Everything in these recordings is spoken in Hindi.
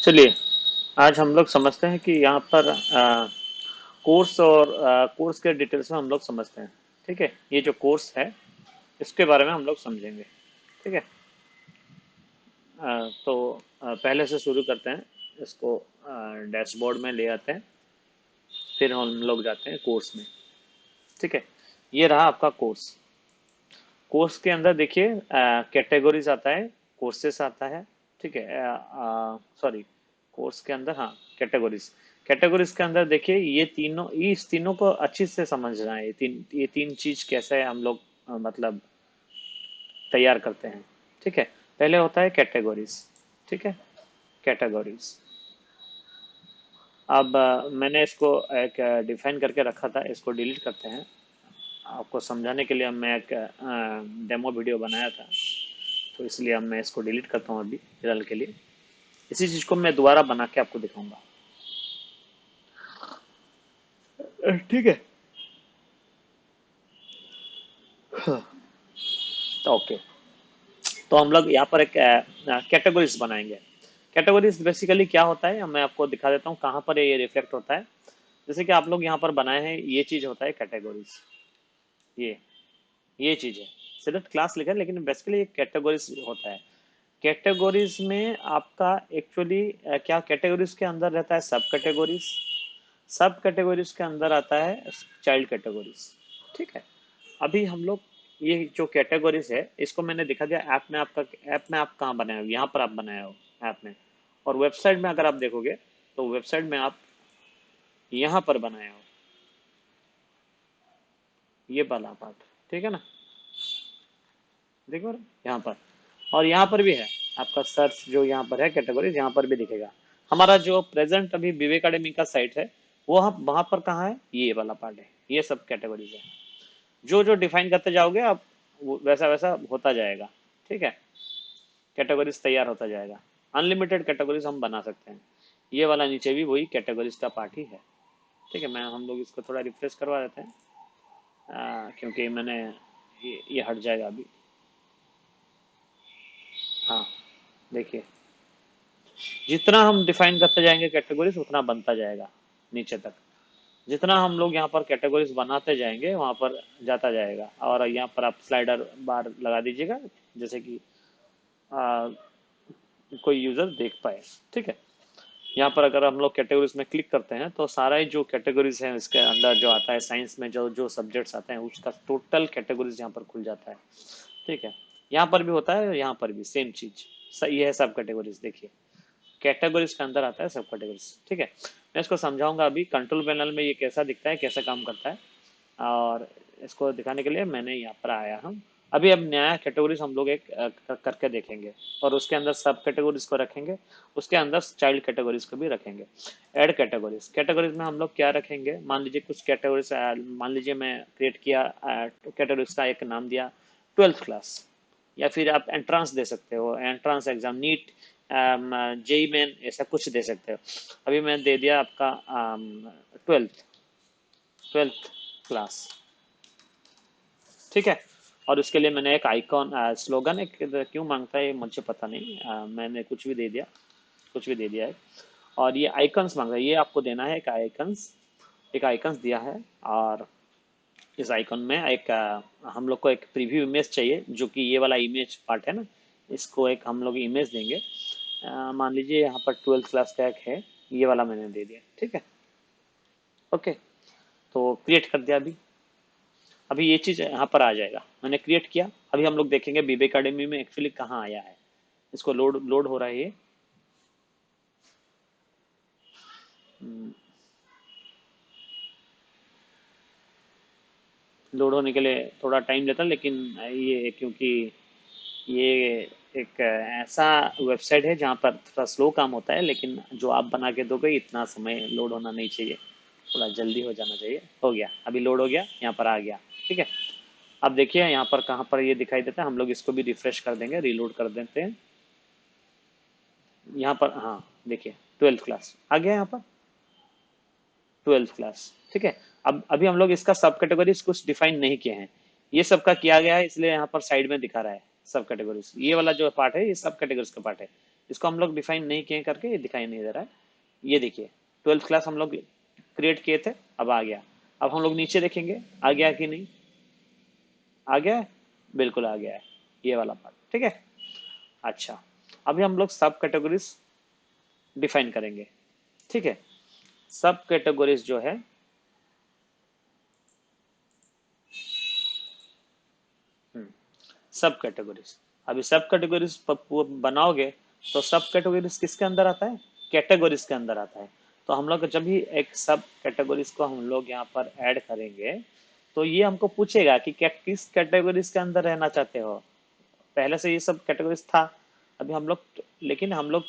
चलिए, आज हम लोग समझते हैं कि यहाँ पर कोर्स और कोर्स के डिटेल्स में हम लोग समझते हैं। ठीक है, ये जो कोर्स है इसके बारे में हम लोग समझेंगे। ठीक है। तो पहले से शुरू करते हैं। इसको डैशबोर्ड में ले आते हैं, फिर हम लोग जाते हैं कोर्स में। ठीक है, ये रहा आपका कोर्स। कोर्स के अंदर देखिए कैटेगरीज आता है, कोर्सेस आता है। ठीक है, सॉरी, कोर्स के अंदर, हाँ, कैटेगरीज। कैटेगरीज के अंदर देखिए ये तीनों, इस तीनों को अच्छी से समझना है। ये तीन चीज कैसे हम लोग मतलब तैयार करते हैं। ठीक है, पहले होता है कैटेगरीज। ठीक है, कैटेगरीज। अब मैंने इसको एक डिफाइन करके रखा था, इसको डिलीट करते हैं। आपको समझाने के लिए मैं एक डेमो वीडियो बनाया था, तो इसलिए अब मैं इसको डिलीट करता हूँ अभी फिलहाल के लिए। इसी चीज को मैं दोबारा बना के आपको दिखाऊंगा। ठीक है। ओके, तो हम लोग यहाँ पर एक कैटेगरीज बनाएंगे। कैटेगरीज बेसिकली क्या होता है मैं आपको दिखा देता हूँ कहाँ पर ये रिफ्लेक्ट होता है। जैसे कि आप लोग यहाँ पर बनाए हैं, ये चीज होता है कैटेगरीज। ये ये चीज है। सिलेक्ट क्लास लिखा है लेकिन बेसिकली ये कैटेगरीज होता है। कैटेगरीज में आपका एक्चुअली क्या, कैटेगरीज के अंदर रहता है सब कैटेगरीज। सब कैटेगरीज के अंदर आता है चाइल्ड कैटेगरीज। ठीक है। अभी हम लोग ये जो कैटेगरीज है इसको मैंने दिखा दिया ऐप में। आपका ऐप में आप कहाँ बनाए हो, यहाँ पर आप बनाए हो ऐप में। और वेबसाइट में अगर आप देखोगे तो वेबसाइट में आप यहाँ पर बनाए हो, ये वाला पार्ट। ठीक है ना, देखो यहाँ पर। और यहाँ पर भी है आपका सर्च, जो यहाँ पर है कैटेगरीज, यहाँ पर भी दिखेगा। हमारा जो प्रेजेंट अभी विवेक अकेडमी का साइट है, वो हम वहां पर कहाँ है, ये वाला पार्ट है, ये सब कैटेगरीज है। जो जो डिफाइन करते जाओगे आप वैसा वैसा होता जाएगा। ठीक है, कैटेगरीज तैयार होता जाएगा। अनलिमिटेड कैटेगरीज हम बना सकते हैं। ये वाला नीचे भी वही कैटेगरीज का पार्ट ही है। ठीक है, मैं हम लोग इसको थोड़ा रिफ्रेश करवा देते हैं, क्योंकि मैंने ये हट जाएगा अभी। हाँ, देखिए, जितना हम डिफाइन करते जाएंगे कैटेगरीज उतना बनता जाएगा नीचे तक। जितना हम लोग यहाँ पर कैटेगरीज बनाते जाएंगे वहां पर जाता जाएगा। और यहाँ पर आप स्लाइडर बार लगा दीजिएगा, जैसे कि आ, कोई यूजर देख पाए। ठीक है, यहाँ पर अगर हम लोग कैटेगरीज में क्लिक करते हैं तो सारा ही जो कैटेगरीज है इसके अंदर जो आता है, साइंस में जो जो सब्जेक्ट्स आते हैं उसका टोटल कैटेगरीज यहाँ पर खुल जाता है। ठीक है, यहाँ पर भी होता है, यहाँ पर भी सेम चीज सही है। सब कैटेगरीज देखिए, कैटेगरीज के अंदर आता है सब कैटेगरीज। ठीक है, मैं इसको समझाऊंगा अभी कंट्रोल पैनल में ये कैसा दिखता है, कैसे काम करता है। और इसको दिखाने के लिए मैंने यहाँ पर आया हूँ। अभी अब नया कैटेगरीज हम लोग एक करके देखेंगे, और उसके अंदर सब कैटेगरीज को रखेंगे, उसके अंदर चाइल्ड कैटेगरीज को भी रखेंगे। ऐड कैटेगरीज, कैटेगरीज में हम लोग क्या रखेंगे, मान लीजिए कुछ कैटेगरीज, मान लीजिए मैं क्रिएट किया, कैटेगरीज का एक नाम दिया 12th क्लास। या फिर आप एंट्रांस दे सकते हो, entrance exam, NEET, JEE main, ऐसा कुछ दे सकते हो। अभी मैं दे दिया आपका 12th, 12th क्लास। ठीक है, और उसके लिए मैंने एक आइकॉन, स्लोगन एक क्यों मांगता है मुझे पता नहीं, मैंने कुछ भी दे दिया, कुछ भी दे दिया है। और ये आइकन्स मांग रहा है, ये आपको देना है एक आइकन्स, एक आइकन्स दिया है। और इस आइकन में एक हम लोग को एक प्रीव्यू इमेज चाहिए, जो कि ये वाला इमेज पार्ट है ना, इसको एक हम लोग इमेज देंगे। मान लीजिए यहाँ पर 12th क्लास का एक है, ये वाला मैंने दे दिया। ठीक है, ओके, तो क्रिएट कर दिया। अभी अभी ये चीज यहाँ पर आ जाएगा, मैंने क्रिएट किया। अभी हम लोग देखेंगे बीबी अकेडमी में एक्चुअली कहाँ आया है। इसको लोड लोड हो रहा है ये। लोड होने के लिए थोड़ा टाइम लेता है, लेकिन ये क्योंकि ये एक ऐसा वेबसाइट है जहाँ पर थोड़ा स्लो काम होता है, लेकिन जो आप बना के दोगे इतना समय लोड होना नहीं चाहिए, थोड़ा जल्दी हो जाना चाहिए। हो गया, अभी लोड हो गया, यहाँ पर आ गया। ठीक है, अब देखिए यहाँ पर कहाँ पर ये दिखाई देता है, हम लोग इसको भी रिफ्रेश कर देंगे, रीलोड कर देते हैं। यहाँ पर हाँ, देखिए 12th क्लास आ गया यहाँ पर, 12th क्लास। ठीक है, अब अभी हम लोग इसका सब कैटेगरीज कुछ डिफाइन नहीं किए हैं, ये सब का किया गया है, इसलिए यहाँ पर साइड में दिखा रहा है सब कैटेगरीज। ये वाला जो पार्ट है ये सब कैटेगरीज का पार्ट है, इसको हम लोग डिफाइन नहीं किए करके ये दिखाई नहीं दे रहा है। ये देखिए 12th क्लास हम लोग क्रिएट किए थे, अब आ गया। अब हम लोग नीचे देखेंगे आ गया कि नहीं, आ गया है, बिल्कुल आ गया है ये वाला पार्ट, ठीक है। अच्छा, अभी हम लोग सब कैटेगरीज डिफाइन करेंगे, ठीक है। सब कैटेगरीज जो है, सब कैटेगरीज, अभी सब कैटेगरीज बनाओगे तो सब कैटेगरीज किसके अंदर आता है, कैटेगरीज के अंदर आता है। तो हम लोग जब भी एक सब कैटेगरीज को हम लोग यहाँ पर ऐड करेंगे तो ये हमको पूछेगा कि किस कैटेगरीज के अंदर रहना चाहते हो। पहले से ये सब कैटेगरीज था, अभी हम लोग, लेकिन हम लोग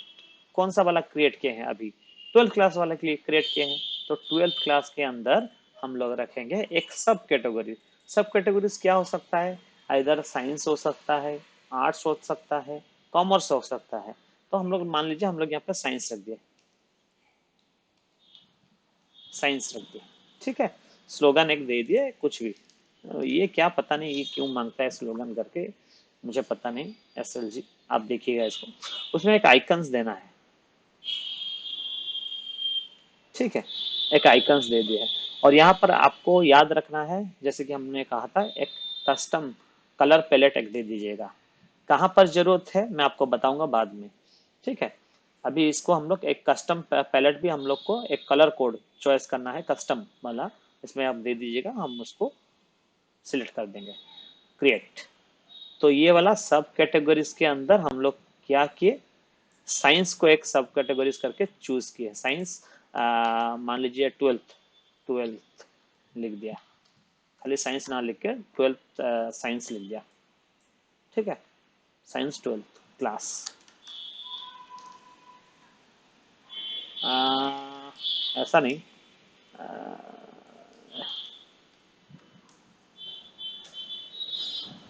कौन सा वाला क्रिएट किए हैं, अभी 12th क्लास वाला के लिए क्रिएट किए हैं। तो 12th क्लास के अंदर हम लोग रखेंगे एक सब कैटेगरी। सब कैटेगरीज क्या हो सकता है, इधर साइंस हो सकता है, आर्ट्स हो सकता है, कॉमर्स हो सकता है। तो हम लोग मान लीजिए हम लोग यहाँ पे साइंस रख दिए, साइंस रख दिए, ठीक है। स्लोगन एक दे दिए कुछ भी, ये क्या पता नहीं ये क्यों मांगता है स्लोगन करके, मुझे पता नहीं। SLG आप देखिएगा इसको, उसमें एक आइकन्स देना है, ठीक है। एक आइकन्स दे दिया है, और यहाँ पर आपको याद रखना है, जैसे कि हमने कहा था, एक कस्टम कलर पैलेट एक दे दीजिएगा। कहाँ पर जरूरत है मैं आपको बताऊंगा बाद में, ठीक है। अभी इसको हम लोग एक कस्टम पैलेट भी हम लोग को एक कलर कोड चॉइस करना है कस्टम वाला, इसमें आप दे दीजिएगा, हम उसको सिलेक्ट कर देंगे, क्रिएट। तो ये वाला सब कैटेगरीज के अंदर हम लोग क्या किए, साइंस को एक सब कैटेगरीज करके चूज किए। साइंस मान लीजिए 12th लिख दिया, खाली साइंस ना लिख के 12th साइंस लिख दिया, ठीक है। साइंस 12th क्लास, ऐसा नहीं,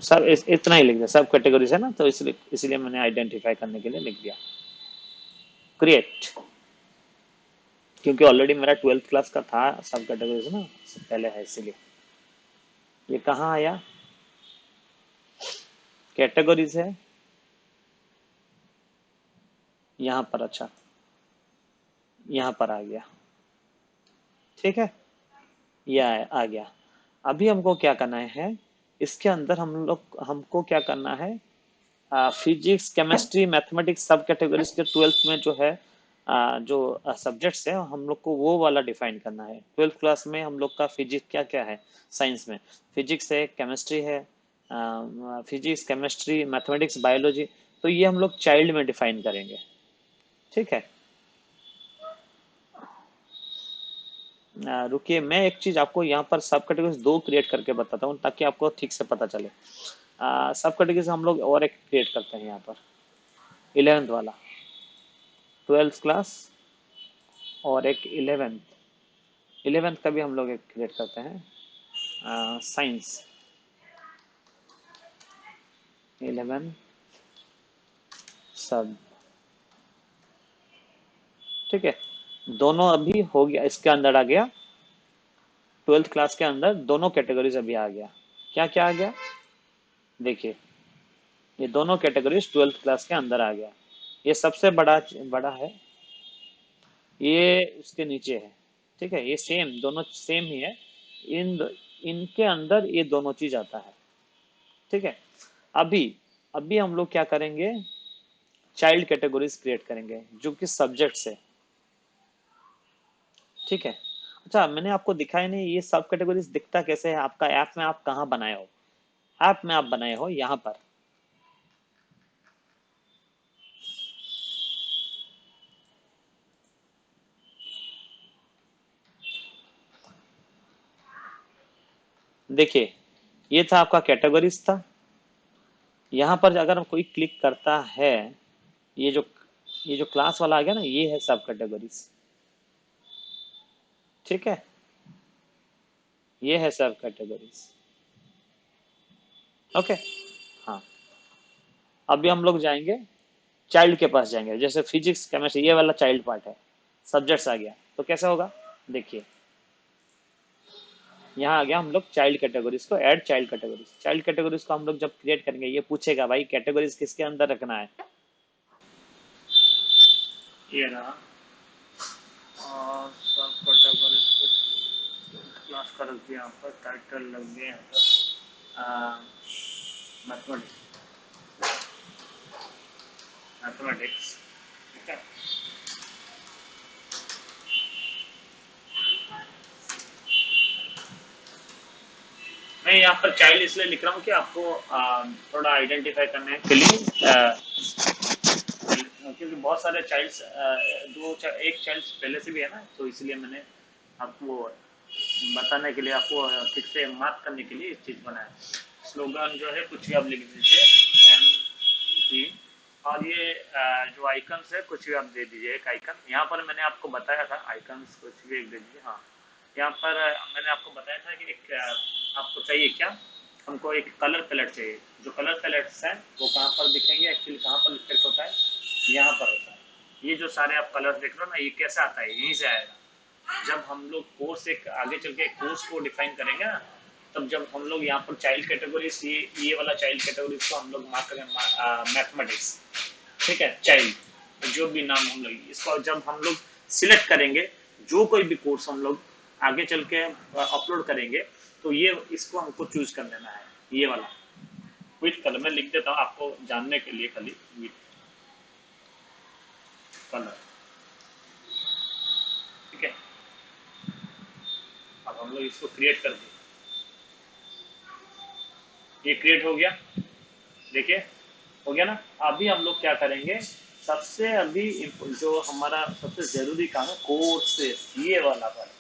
सर इतना ही लिख दिया, सब कैटेगरीज है ना, तो इसलिए इसलिए मैंने आइडेंटिफाई करने के लिए लिख दिया क्रिएट, क्योंकि ऑलरेडी मेरा 12th क्लास का था सब कैटेगरीज ना पहले है, इसीलिए। ये कहाँ आया, कैटेगरीज है यहाँ पर, अच्छा यहाँ पर आ गया, ठीक है। ये आ गया। अभी हमको क्या करना है, इसके अंदर हम लोग, हमको क्या करना है, फिजिक्स केमिस्ट्री मैथमेटिक्स सब कैटेगरीज के 12th में जो है, जो सब्जेक्ट्स है हम लोग को वो वाला डिफाइन करना है। 12th क्लास में हम लोग का फिजिक्स क्या क्या है, साइंस में फिजिक्स है, केमिस्ट्री है, फिजिक्स केमिस्ट्री मैथमेटिक्स बायोलॉजी, तो ये हम लोग चाइल्ड में डिफाइन करेंगे, ठीक है। रुकिए, मैं एक चीज आपको यहाँ पर सब कैटेगरीज दो क्रिएट करके बताता हूँ ताकि आपको ठीक से पता चले। सब कैटेगरीज हम लोग और एक क्रिएट करते हैं यहाँ पर, 11th वाला, 12th क्लास और एक 11th का भी हम लोग एक क्रिएट करते हैं, साइंस 11 सब, ठीक है। दोनों अभी हो गया, इसके अंदर आ गया 12th क्लास के अंदर दोनों कैटेगरीज अभी आ गया। क्या क्या आ गया, देखिए ये दोनों कैटेगरीज 12th क्लास के अंदर आ गया। ये सबसे बड़ा बड़ा है, ये उसके नीचे है, ठीक है। ये सेम, दोनों सेम ही है, इन इनके अंदर ये दोनों चीज आता है, ठीक है। अभी अभी हम लोग क्या करेंगे, चाइल्ड कैटेगरीज क्रिएट करेंगे जो कि सब्जेक्ट है, ठीक है। अच्छा, मैंने आपको दिखाया नहीं ये सब कैटेगरीज दिखता कैसे है आपका ऐप में, आप कहाँ बनाए हो, ऐप में आप बनाए हो यहाँ पर, देखिए ये था आपका कैटेगरीज था। यहाँ पर अगर कोई क्लिक करता है, ये जो ये जो क्लास वाला आ गया ना, ये है सब कैटेगरीज, ठीक है। ये है सब कैटेगरीज, ओके। हाँ, अभी हम लोग जाएंगे चाइल्ड के पास जाएंगे, जैसे फिजिक्स केमिस्ट्री ये वाला चाइल्ड पार्ट है, सब्जेक्ट्स आ गया, तो कैसे होगा, देखिए यहाँ आ गया, हम लोग चाइल्ड कैटेगरीज को add, child categories, child categories को हम लोग जब क्रिएट करेंगे ये पूछेगा भाई कैटेगरीज किसके अंदर रखना है, ये ना, और सब कैटेगरी क्लास का रख दिया यहाँ पर, टाइटल लग गया यहाँ पर मैथमेटिक्स, मैथमेटिक्स, ठीक है। मैं यहाँ पर चाइल्ड इसलिए लिख रहा हूँ कि आपको थोड़ा आइडेंटिफाई करने के लिए, क्योंकि बहुत सारे चाइल्ड्स, एक चाइल्ड पहले से भी है ना, तो इसलिए मैंने आपको बताने के लिए, आपको ठीक से मार्क करने के लिए इस चीज बनाया। स्लोगन जो है कुछ भी आप लिख दीजिए, एम ई, और ये जो आइकन्स है कुछ भी आप दे दीजिए, एक आइकन यहाँ पर मैंने आपको बताया था, आइकन्स कुछ भी एक दे दीजिए। हाँ, यहाँ पर मैंने आपको बताया था कि एक आपको चाहिए क्या, हमको एक कलर पैलेट चाहिए। जो कलर पैलेट्स हैं वो कहाँ पर दिखेंगे, एक्चुअली कहाँ पर रिफ्लेक्ट होता है, यहाँ पर होता है। ये जो सारे आप कलर देख रहे हो ना, ये कैसे आता है, यहीं से आएगा। जब हम लोग कोर्स एक आगे चल के कोर्स को डिफाइन करेंगे ना, तब जब हम लोग यहाँ पर चाइल्ड कैटेगरीज, ये वाला चाइल्ड कैटेगरीज को हम लोग मार्क करेंगे मैथमेटिक्स, ठीक है, चाइल्ड जो भी नाम हम लोग इसको जब हम लोग सिलेक्ट करेंगे, जो कोई भी कोर्स हम लोग आगे चल के अपलोड करेंगे, तो ये इसको हमको चूज कर लेना है, ये वाला विथ कलर। मैं लिख देता हूँ आपको जानने के लिए, खाली विथ कलर, ठीक है। अब हम लोग इसको क्रिएट कर दें, ये क्रिएट हो गया, देखिए हो गया ना। अभी हम लोग क्या करेंगे, सबसे अभी जो हमारा सबसे जरूरी काम है कोर्सेस, ये वाला पर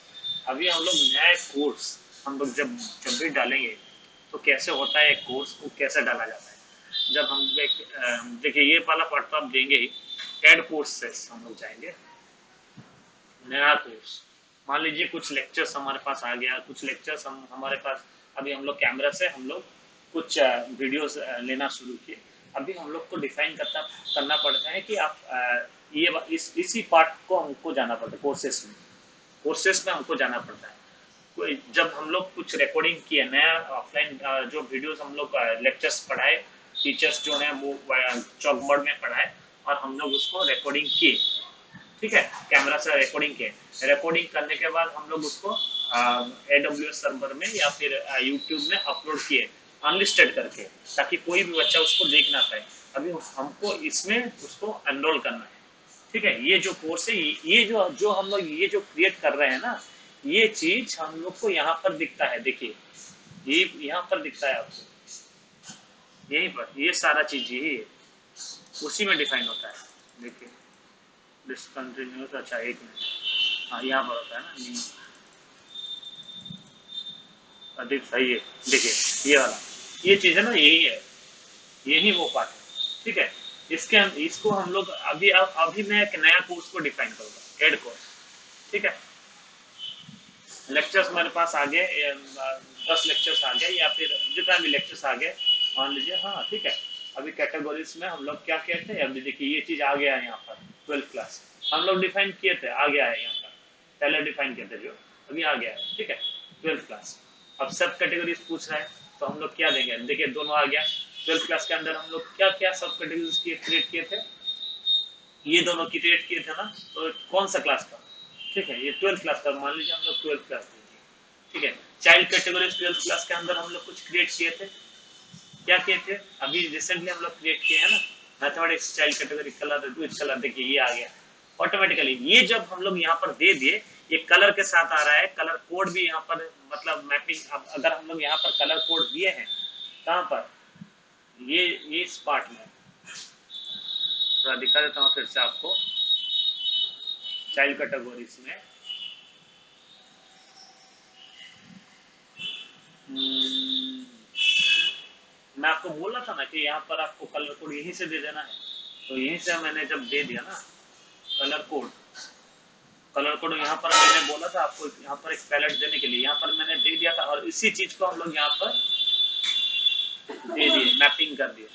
अभी हम लोग नए कोर्स हम लोग जब जब भी डालेंगे, तो कैसे होता है कोर्स को कैसे डाला जाता है। जब हम देखिए ये वाला पार्ट तो आप देंगे ही, एड कोर्सेस हम लोग जाएंगे, नया कोर्स। मान लीजिए कुछ लेक्चर्स हमारे पास आ गया, कुछ लेक्चर्स हमारे पास, अभी हम लोग कैमरा से हम लोग कुछ वीडियोस लेना शुरू किए। अभी हम लोग को डिफाइन करना पड़ता है कि आप ये इसी पार्ट को हमको जाना पड़ता है कोर्सेस में, कोर्सेस में हमको जाना पड़ता है। जब हम लोग कुछ रिकॉर्डिंग किए नया ऑफलाइन, जो वीडियोस हम लोग लेक्चर्स पढ़ाए, टीचर्स जो है वो चौक बोर्ड में पढ़ाए, और हम लोग उसको रिकॉर्डिंग किए, ठीक है, कैमरा से रिकॉर्डिंग किए। रिकॉर्डिंग करने के बाद हम लोग उसको AWS सर्वर में या फिर यूट्यूब में अपलोड किए, अनलिस्टेड करके, ताकि कोई भी बच्चा उसको देख ना पाए। अभी हमको इसमें उसको एनरोल करना है, ठीक है। ये जो कोर्स है, ये जो जो हम लोग ये जो क्रिएट कर रहे हैं ना, ये चीज हम लोग को यहाँ पर दिखता है, देखिए ये यहाँ पर दिखता है आपको, यहीं पर ये सारा चीज यही है, उसी में डिफाइन होता है। देखिए डिसकंटिन्यूस, अच्छा एक मिनट, हाँ यहाँ पर होता है ना, अधिक सही है। देखिए ये वाला, ये चीज है ना, यही है, यही वो पार्ट है, ठीक है। इसको हम लोग अभी मैं एक नया कोर्स को डिफाइन करूंगा, हेड कोर्स, ठीक है। लेक्चर्स मेरे पास आ गए, 10 लेक्चर्स आ गए या फिर जितना भी लेक्चर्स आ गए, मान लीजिए, हाँ ठीक है। अभी कैटेगरीज में हम लोग क्या कहते हैं, अभी देखिए ये चीज आ गया है यहाँ पर, 12th क्लास हम लोग डिफाइन किए थे, आ गया है यहाँ पर, पहले डिफाइन किए थे जो, अभी आ गया है, ठीक है, 12th क्लास। अब सब कैटेगरीज पूछ रहा है, तो हम लोग क्या देंगे, देखिए दोनों आ गया। 12th क्लास के अंदर हम लोग क्या क्या सब कैटेगरीज क्रिएट किए थे, ये दोनों क्रिएट किए थे ना, तो कौन सा क्लास का, ठीक है, ये 12th क्लास का, मान लीजिए हम लोग 12th क्लास, ठीक है। चाइल्ड कैटेगरी 12th क्लास के अंदर हम लोग कुछ क्रिएट किए थे, क्या किए थे, अभी रिसेंटली हम लोग क्रिएट किए हैं ना, mathematics child category colour with colour, देखिए ये आ गया ऑटोमेटिकली। ये जब हम लोग यहाँ पर दे दिए, ये कलर के साथ आ रहा है, कलर कोड भी यहाँ पर, मतलब मैपिंग। अब अगर हम लोग यहाँ पर कलर कोड दिए हैं, कहाँ पर, ये इस पार्ट में, थोड़ा दिखा देता हूँ फिर से आपको, चाइल्ड कैटेगरीज में, मैं आपको बोल रहा था ना कि यहाँ पर आपको कलर कोड यहीं से दे देना है, तो यहीं से मैंने जब दे दिया ना कलर कोड, कलर कोड यहाँ पर मैंने बोला था आपको, यहाँ पर एक पैलेट देने के लिए, यहाँ पर मैंने दे दिया था, और इसी चीज को हम लोग यहाँ पर दे दिए, मैपिंग कर दिए।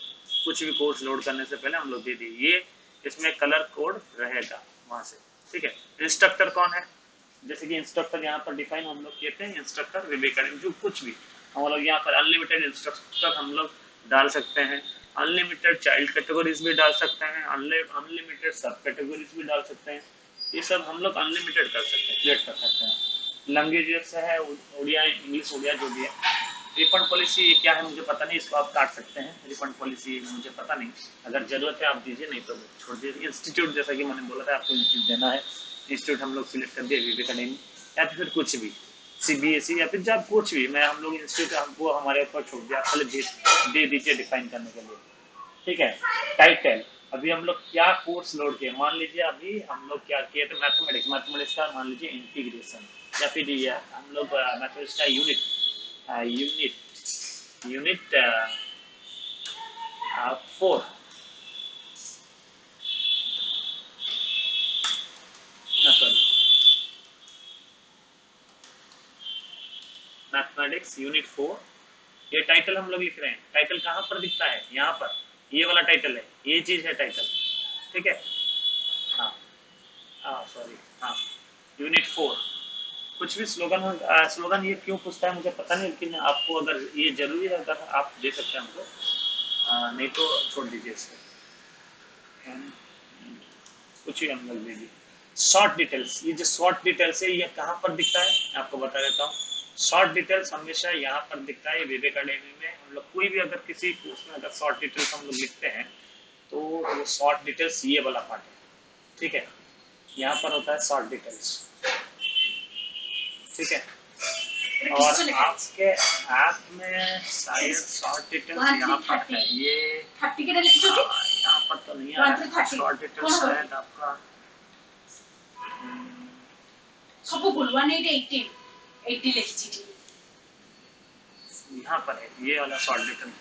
कुछ भी कोर्स लोड करने से पहले हम लोग दे दिए, ये इसमें कलर कोड रहेगा वहां से, ठीक है। इंस्ट्रक्टर कौन है, जैसे कि इंस्ट्रक्टर यहाँ पर डिफाइन हम लोग कहते हैं, इंस्ट्रक्टर विवेकानंद, जो कुछ भी हम लोग यहाँ पर अनलिमिटेड इंस्ट्रक्टर हम लोग डाल सकते हैं। अनलिमिटेड चाइल्ड कैटेगरीज भी डाल सकते हैं, अनलिमिटेड सब कैटेगरीज भी डाल सकते हैं। ये सब हम लोग अनलिमिटेड कर सकते हैं, क्रिएट कर सकते हैं। लैंग्वेजेस है उड़िया, इंग्लिश, उड़िया जो भी है। रिफंड पॉलिसी क्या है मुझे पता नहीं, इसको आप काट सकते हैं। रिफंड पॉलिसी मुझे पता नहीं, अगर जरूरत है आप दीजिए, नहीं तो छोड़ दीजिए। इंस्टीट्यूट जैसा कि मैंने बोला था आपको इंस्टीट्यूट देना है, इंस्टीट्यूट हम लोग सिलेक्ट कर दिए, विवेकानंद या फिर कुछ भी सीबीएसई या फिर जब कुछ भी, मैं हम लोग इंस्टीट्यूट हमको हमारे ऊपर छोड़ दिया, खाली दे दीजिए डिफाइन करने के लिए। ठीक है। टाइटल, अभी हम लोग क्या कोर्स लोड किए, मान लीजिए अभी हम लोग क्या किए थे, मैथमेटिक्स, मैथमेटिक्स का मान लीजिए इंटीग्रेशन, या फिर ये हम लोग मैथमेटिक्स का यूनिट 4, सॉरी, मैथमेटिक्स यूनिट 4, ये टाइटल हम लोग लिख रहे हैं। टाइटल कहाँ पर दिखता है, यहाँ पर, ये वाला टाइटल है, ये चीज है टाइटल। ठीक है। हाँ, हाँ सॉरी, हाँ, यूनिट 4। कुछ भी स्लोगन हो, स्लोगन ये क्यों पूछता है मुझे पता नहीं, लेकिन आपको अगर ये जरूरी है अगर आप दे सकते हैं हमको, नहीं तो छोड़ दीजिए इसको। कुछ ही हम लोग दीजिए। शॉर्ट डिटेल्स, ये जो शॉर्ट डिटेल्स है ये कहाँ पर दिखता है, मैं आपको बता देता हूँ। शॉर्ट डिटेल्स हमेशा यहाँ पर दिखता है, विवेक अकेडमी में हम लोग कोई भी अगर किसी उसमें अगर शॉर्ट डिटेल्स हम लोग लिखते हैं, तो वो शॉर्ट डिटेल्स ये वाला पार्ट है। ठीक है, यहाँ पर होता है शॉर्ट डिटेल्स। ठीक है। और आपके ऐप में शायद शॉर्ट डिटेल्स यहाँ पर है, ये यहाँ पर तो नहीं आ रहा है शॉर्ट डिटेल्स, शायद आपका सब बोल 180 लिखी यहाँ पर है, ये वाला शॉर्ट डिटेल,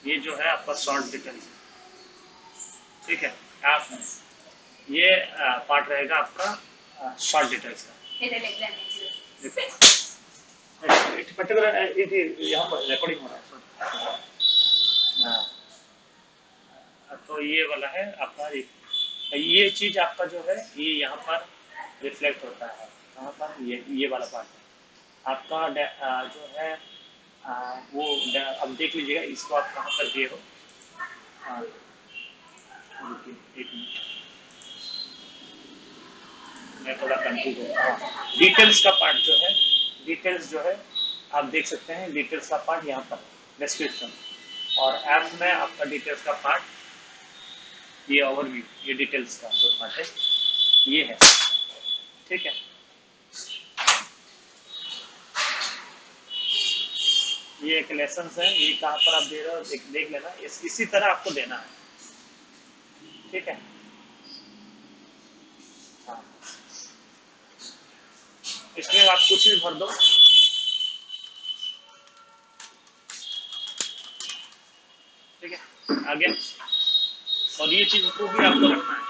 ये जो है आपका शॉर्ट डिटेल। ठीक है, ऐप में ये पार्ट रहेगा आपका शॉर्ट डिटेल्स का। पर्टिकुलर यहाँ पर रिकॉर्डिंग हो रहा है, तो ये वाला है आपका, ये चीज आपका जो है ये यहाँ पर रिफ्लेक्ट होता है। कहाँ पर, ये वाला पार्ट है आपका जो है वो अब देख लीजिएगा इसको आप कहाँ पर दिए हो। हाँ, रुकिए एक मिनट, मैं थोड़ा कंफ्यूज हूँ। हाँ, डिटेल्स का पार्ट जो है, डिटेल्स जो है आप देख सकते हैं, डिटेल्स का पार्ट यहाँ पर डिस्क्रिप्शन, और ऐप में आपका डिटेल्स का पार्ट, ये ओवरव्यू, ये डिटेल्स का जो पार्ट है ये है। ठीक है, ये एक लेसन है, ये कहाँ पर आप दे रहे हो देख लेना, इसी तरह आपको देना है। ठीक है। हाँ, इसमें आप कुछ भी भर दो। ठीक है, आगे, और ये चीज को भी आपको रखना है,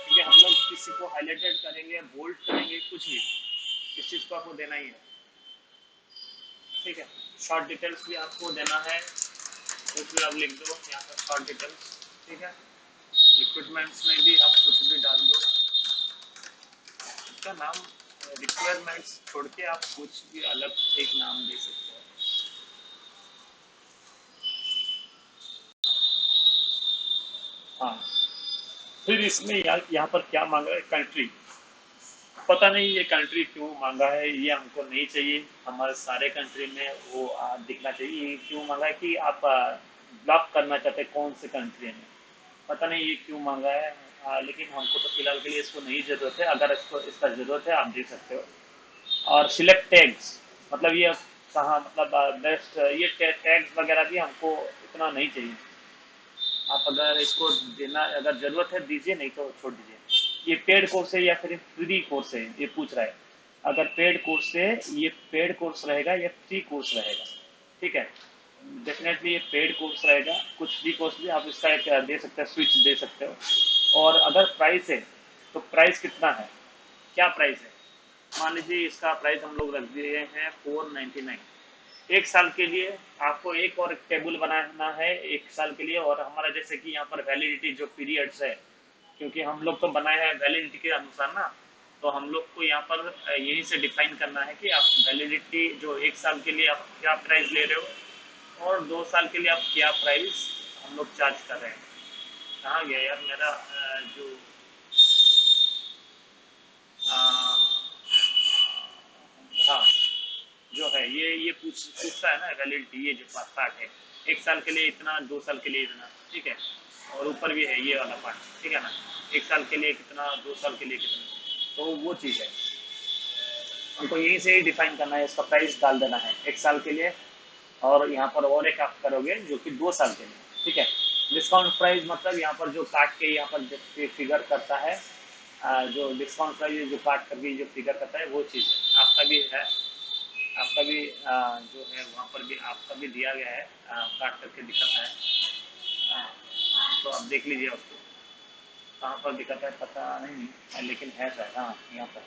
क्योंकि हम लोग किसी को हाईलाइटेड करेंगे, बोल्ड करेंगे, कुछ भी, इस चीज को आपको देना ही है। ठीक है, शॉर्ट डिटेल्स भी आपको देना है, उसमें आप लिख दो यहाँ पर शॉर्ट डिटेल्स। ठीक है, इक्विपमेंट्स में भी आप कुछ भी डाल दो, इसका नाम रिक्वायरमेंट्स छोड़ के आप कुछ भी अलग एक नाम दे सकते हो। हाँ, फिर इसमें यहाँ पर क्या मांगा है, कंट्री, पता नहीं ये कंट्री क्यों मांगा है, ये हमको नहीं चाहिए। हमारे सारे कंट्री में वो दिखना चाहिए। ये क्यों मांगा है कि आप ब्लॉक करना चाहते हैं कौन से कंट्री में, पता नहीं ये क्यों मांगा है। लेकिन हमको तो फिलहाल के लिए इसको नहीं जरूरत है, अगर इसको इसका जरूरत है आप दे सकते हो। और सिलेक्ट टैग्स, मतलब ये कहाँ, मतलब बेस्ट, ये टैग्स वगैरह भी हमको इतना नहीं चाहिए। आप अगर इसको देना अगर जरूरत है दीजिए, नहीं तो छोड़ दीजिए। ये पेड कोर्स है या फिर फ्री कोर्स है, ये पूछ रहा है। अगर पेड कोर्स है, ये पेड कोर्स रहेगा या फ्री कोर्स रहेगा। ठीक है, डेफिनेटली ये पेड कोर्स रहेगा। कुछ फ्री कोर्स भी आप इसका एक दे सकते हैं, स्विच दे सकते हो। और अगर प्राइस है तो प्राइस कितना है, क्या प्राइस है, मान लीजिए इसका प्राइस हम लोग रख दिए हैं 499। एक साल के लिए आपको एक और टेबल बनाना है, एक साल के लिए। और हमारा जैसे कि यहाँ पर वैलिडिटी जो पीरियड्स है, क्योंकि हम लोग तो बनाए हैं वैलिडिटी के अनुसार ना, तो हम लोग को यहाँ पर यही से डिफाइन करना है कि आप वैलिडिटी जो एक साल के लिए आप क्या प्राइस ले रहे हो, और 2 साल के लिए आप क्या प्राइस हम लोग चार्ज कर रहे हैं। कहाँ गया यार मेरा जो हाँ, जो है ये पूछता है ना वैलिडिटी, ये जो पार्ट है, 1 साल के लिए इतना, 2 साल के लिए इतना, ठीक है। और ऊपर भी है ये वाला पार्ट, ठीक है ना, 1 साल के लिए कितना, 2 साल के लिए कितना, तो वो चीज़ है। हमको यहीं से ही डिफाइन करना है, इसका प्राइस डाल देना है 1 साल के लिए, और यहाँ पर और एक आप करोगे जो कि 2 साल के लिए, ठीक है। डिस्काउंट प्राइस मतलब यहाँ पर जो काट के यहाँ पर फिगर करता है, जो डिस्काउंट प्राइस जो काट करके जो फिगर करता है वो चीज़ है। आपका भी है, आपका भी जो है वहाँ पर भी आपका भी दिया गया है, काट करके दिखाता है। तो आप देख लीजिए उसको, कहाँ पर दिखाता है पता नहीं, लेकिन है शायद, हाँ यहाँ पर,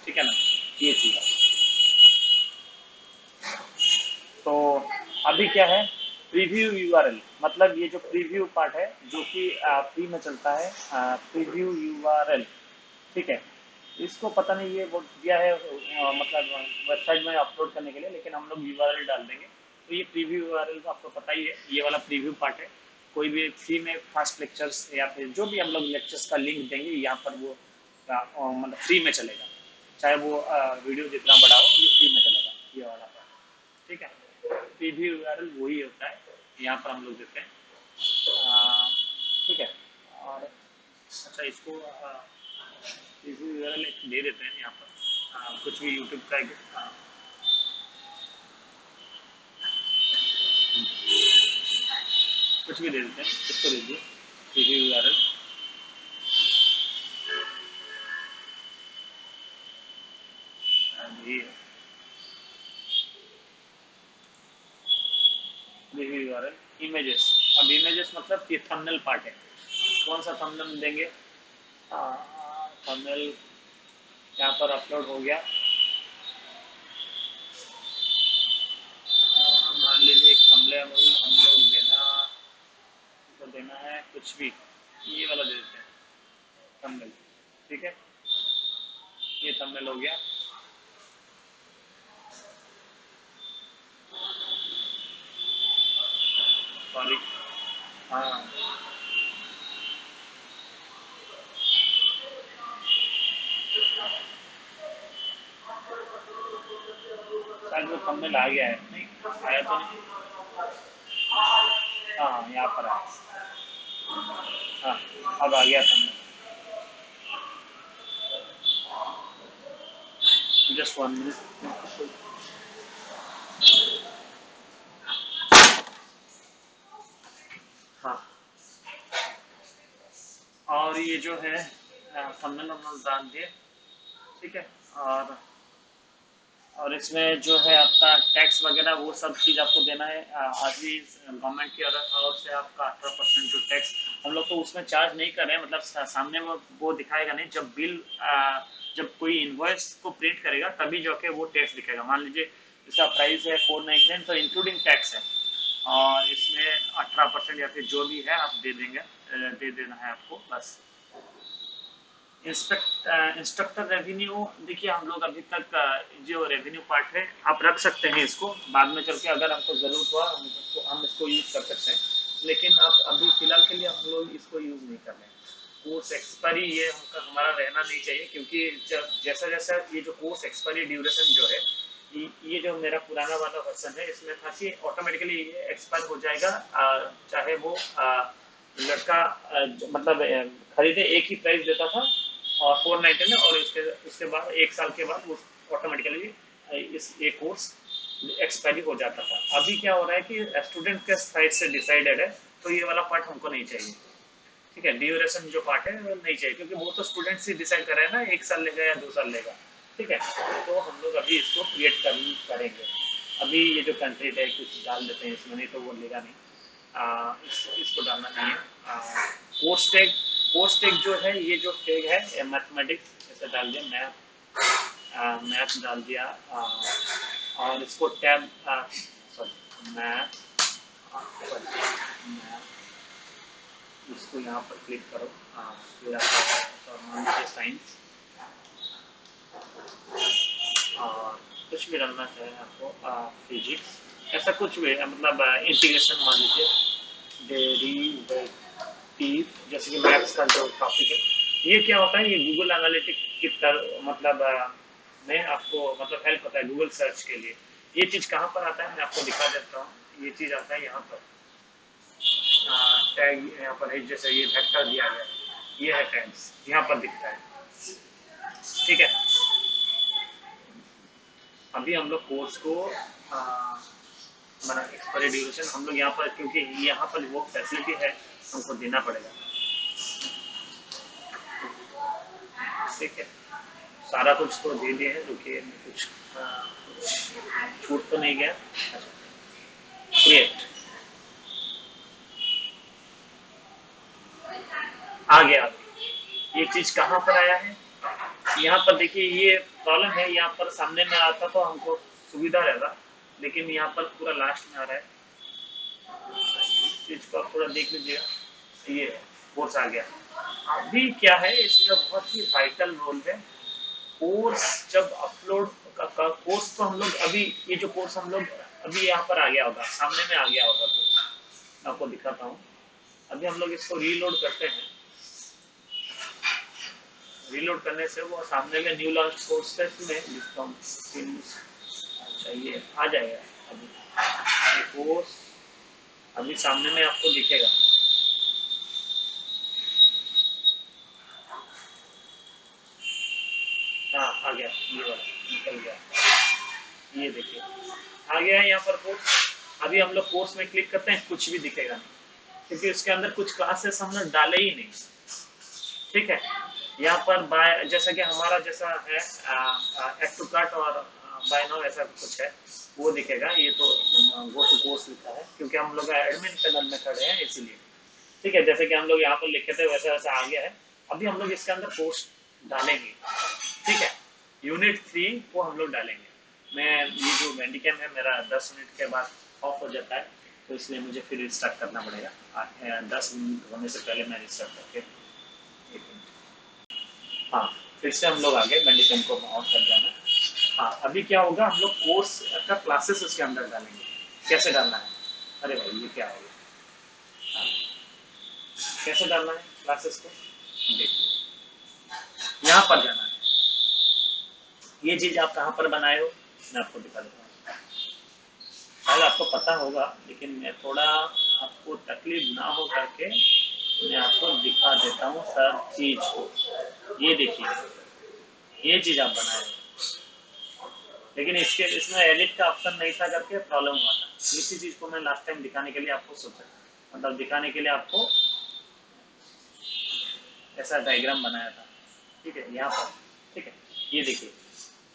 ठीक है ना, ये चीज़। तो अभी क्या है, प्रीव्यू यूआरएल, मतलब ये जो प्रीव्यू पार्ट है जो कि फ्री में चलता है, प्रीव्यू यूआरएल, ठीक है। इसको पता नहीं ये वो दिया है मतलब वेबसाइट में अपलोड करने के लिए, लेकिन हम लोग यूआरएल डाल देंगे। तो ये प्रीव्यू यूआरएल तो आपको पता ही है, ये वाला प्रीव्यू पार्ट है। कोई भी फ्री में फास्ट लेक्चर्स या फिर जो भी हम लोग लेक्चर्स का लिंक देंगे यहाँ पर वो मतलब फ्री में चलेगा, चाहे वो वीडियो जितना बड़ा हो, ये फ्री में चलेगा, ये वाला पार्ट, ठीक है। प्रीव्यू यूआरएल वही होता है, यहाँ पर हम लोग देते हैं, ठीक है। और अच्छा, इसको प्रीव्यू यूआरएल दे देते हैं यहाँ पर, कुछ भी यूट्यूब का कुछ भी दे देते हैं, इसको दे दीजिए प्रीव्यू यूआरएल। ये प्रीव्यू यूआरएल इमेजेस। अब इमेजेस मतलब ये थंबनेल पार्ट है, कौन सा थंबनेल देंगे, थंबनेल यहाँ पर अपलोड हो गया। मान लीजिए एक थंबनेल हम लोग देना है कुछ भी, ये वाला दे देते हैं थंबनेल, ठीक है। ये थंबनेल हो गया। सॉरी, हाँ, शायद वो थंबनेल आ गया है, नहीं आया तो नहीं, हाँ यहाँ पर आया, हाँ अब आ गया थंबनेल। Just 1 minute. हाँ, और ये जो है थंबनेल हम लोग डाल दिए, ठीक है। और इसमें जो है आपका टैक्स वगैरह वो सब चीज़ आपको देना है। अभी गवर्नमेंट की ओर से आपका 18% जो टैक्स, हम लोग तो उसमें चार्ज नहीं कर रहे हैं, मतलब सामने वो दिखाएगा नहीं, जब बिल जब कोई इन्वॉइस को प्रिंट करेगा तभी जो है वो टैक्स दिखाएगा। मान लीजिए इसका प्राइस है 499, तो इंक्लूडिंग टैक्स है, और इसमें 18% या फिर जो भी है आप दे देंगे, दे देना है आपको बस। इंस्ट्रक्टर रेवेन्यू, देखिए हम लोग अभी तक जो रेवेन्यू पार्ट है आप रख सकते हैं इसको, बाद में चल के अगर हमको ज़रूरत हुआ हम इसको यूज़ कर सकते हैं, लेकिन आप अभी फ़िलहाल के लिए हम लोग इसको यूज़ नहीं कर रहे हैं। कोर्स एक्सपायरी ये हमारा रहना नहीं चाहिए, क्योंकि जब जैसा जैसा ये जो कोर्स एक्सपायरी ड्यूरेशन जो है, ये जो मेरा पुराना वाला वर्जन है इसमें था कि ऑटोमेटिकली ये एक्सपायर हो जाएगा, चाहे वो लड़का मतलब खरीदे, एक ही प्राइस देता था और 490 में, और उसके उसके बाद 1 साल के बाद वो ऑटोमेटिकली इस ये कोर्स एक्सपायरी हो जाता था। अभी क्या हो रहा है कि स्टूडेंट के साइड से डिसाइडेड है, तो ये वाला पार्ट हमको नहीं चाहिए, ठीक है। ड्यूरेशन जो पार्ट है वो नहीं चाहिए, क्योंकि वो तो स्टूडेंट्स ही डिसाइड कर रहे हैं ना, 1 साल लेगा या 2 साल लेगा, ठीक है। तो हम लोग अभी इसको क्रिएट करेंगे। अभी ये जो कंटेंट है कुछ डाल देते हैं इसमें, नहीं तो वो लेगा नहीं, इसको डालना नहीं है। कोर्स टैग, कोर्स टैग जो है, ये जो टैग है मैथमेटिक्स ऐसे डाल दिया, मैथ डाल दिया, और इसको टैब, सॉरी मैथ, मैथ, इसको यहाँ पर क्लिक करो, फिर आपका मान लीजिए साइंस, और कुछ भी डालना चाहें आपको, फिजिक्स, ऐसा कुछ भी है, मतलब इंटीग्रेशन मान लीजिए, डेरिवेटिव, जैसे कि मैथ्स का जो टॉपिक है, ये क्या होता है, ये गूगल एनालिटिक की मतलब में आपको मतलब हेल्प होता है गूगल सर्च के लिए। ये चीज कहाँ पर आता है मैं आपको दिखा देता हूँ। ये चीज आता है यहाँ पर, टैग यहाँ पर है, जैसे ये वेक्टर दिया गया है, ये है टैग्स, यहाँ पर दिखता है। ठीक है, अभी हम लोग कोर्स को बना एक्सपायरी ड्यूरेशन हम लोग यहाँ पर, क्योंकि यहाँ पर वो फैसिलिटी है हमको देना पड़ेगा। ठीक है, सारा कुछ तो दे दिए हैं, रुकिए कुछ छूट तो नहीं गया। क्रिएट आ गया। ये चीज कहाँ पर आया है, यहाँ पर देखिए, ये प्रॉब्लम है, यहाँ पर सामने में आता तो हमको सुविधा रहता, लेकिन यहाँ पर पूरा लास्ट में आ रहा है। इस चीज को आप थोड़ा देख लीजिएगा, ये कोर्स आ गया। अभी क्या है, इसमें बहुत ही वाइटल रोल है। कोर्स जब अपलोड कोर्स तो हम लोग अभी, ये जो कोर्स हम लोग अभी यहाँ पर आ गया होगा, सामने में आ गया होगा, तो आपको दिखाता हूँ। अभी हम लोग इसको रीलोड करते हैं। रीलोड करने से वो सामने में न्यू लॉन्च कोर्स टेस्ट में जिसको हम, अच्छा ये आ जाएगा। अभी कोर्स अभी सामने में आपको दिखेगा। हाँ आ गया, ये वाला निकल गया, ये देखिए आ गया है यहाँ पर कोर्स। अभी हम लोग कोर्स में क्लिक करते हैं, कुछ भी दिखेगा नहीं, क्योंकि उसके अंदर कुछ क्लासेस हमने डाले ही नहीं। ठीक है, यहाँ पर बाय, जैसा कि हमारा जैसा है एड टू कार्ट और बाय नाउ ऐसा कुछ है, वो दिखेगा। ये तो गो टू कोर्स लिखा है, क्योंकि हम लोग एडमिन पैनल में खड़े हैं इसीलिए। ठीक है, जैसे कि हम लोग यहाँ पर लिखे थे वैसा वैसा आ गया है। अभी हम लोग इसके अंदर पोस्ट डालेंगे। ठीक है, यूनिट 3 को हम लोग डालेंगे। मैं ये जो बैंडिकैम है मेरा 10 मिनट के बाद ऑफ हो जाता है, तो इसलिए मुझे फिर रिस्टार्ट करना पड़ेगा। 10 मिनट होने से पहले मैं रिस्टार्ट करके, एक मिनट। हाँ, फिर से हम लोग आगे बैंडिकैम को ऑन कर देना। हाँ, अभी क्या होगा, हम लोग कोर्स का क्लासेस उसके अंदर डालेंगे। कैसे डालना है, अरे भाई ये क्या हो गया, हाँ, कैसे डालना है क्लासेस को, देखिए यहाँ पर जाना है। ये चीज आप कहाँ पर बनाए हो, मैं आपको दिखा देता हूँ। शायद आपको पता होगा, लेकिन मैं थोड़ा आपको तकलीफ ना हो करके मैं आपको दिखा देता हूँ सर चीज को। ये देखिए, ये चीज आप बनाए हो, लेकिन इसके इसमें एडिट का ऑप्शन नहीं था करके प्रॉब्लम हुआ था। इसी चीज को मैं लास्ट टाइम दिखाने के लिए आपको सोचा, मतलब दिखाने के लिए आपको ऐसा डायग्राम बनाया था। ठीक है, यहाँ पर, ठीक है, ये देखिए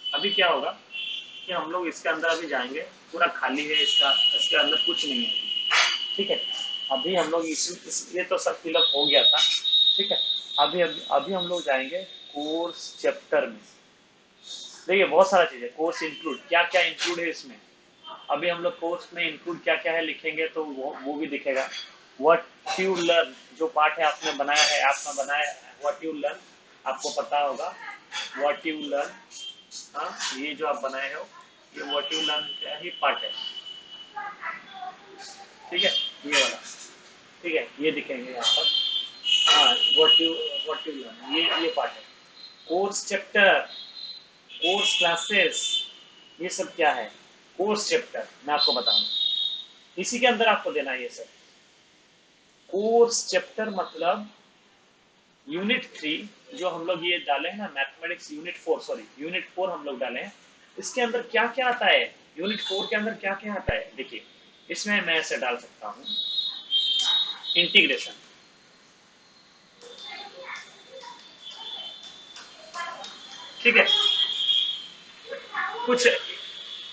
अभी क्या होगा कि हम लोग इसके अंदर अभी जाएंगे, पूरा खाली है इसका, इसके अंदर कुछ नहीं है। ठीक है, अभी हम लोग ये तो सब फिलअप हो गया था। ठीक है, अभी हम लोग जाएंगे कोर्स चैप्टर में। देखिए बहुत सारा चीज है, कोर्स इंक्लूड, क्या क्या इंक्लूड है इसमें। अभी हम लोग कोर्स में इंक्लूड क्या क्या है लिखेंगे, तो वो भी दिखेगा। व्हाट यू लर्न, जो पार्ट है आपने बनाया है, आपने बनाया व्हाट यू लर्न, आपको पता होगा व्हाट यू लर्न। हाँ, ये जो आप बनाए हो, ये व्हाट यू लर्न का ही पार्ट है। ठीक है, ये वाला, ठीक है, ये दिखेंगे यहाँ पर। हाँ, व्हाट यू लर्न, ये पार्ट है। कोर्स चैप्टर, कोर्स क्लासेस, ये सब क्या है, कोर्स चैप्टर मैं आपको बताऊंगा, इसी के अंदर आपको देना है ये सब। कोर्स चैप्टर मतलब यूनिट 3, जो हम लोग ये डाले हैं ना, मैथमेटिक्स यूनिट 4, सॉरी यूनिट 4 हम लोग डाले हैं। इसके अंदर क्या क्या आता है, यूनिट 4 के अंदर क्या क्या आता है, देखिए इसमें मैं ऐसे डाल सकता हूँ, इंटीग्रेशन। ठीक है, कुछ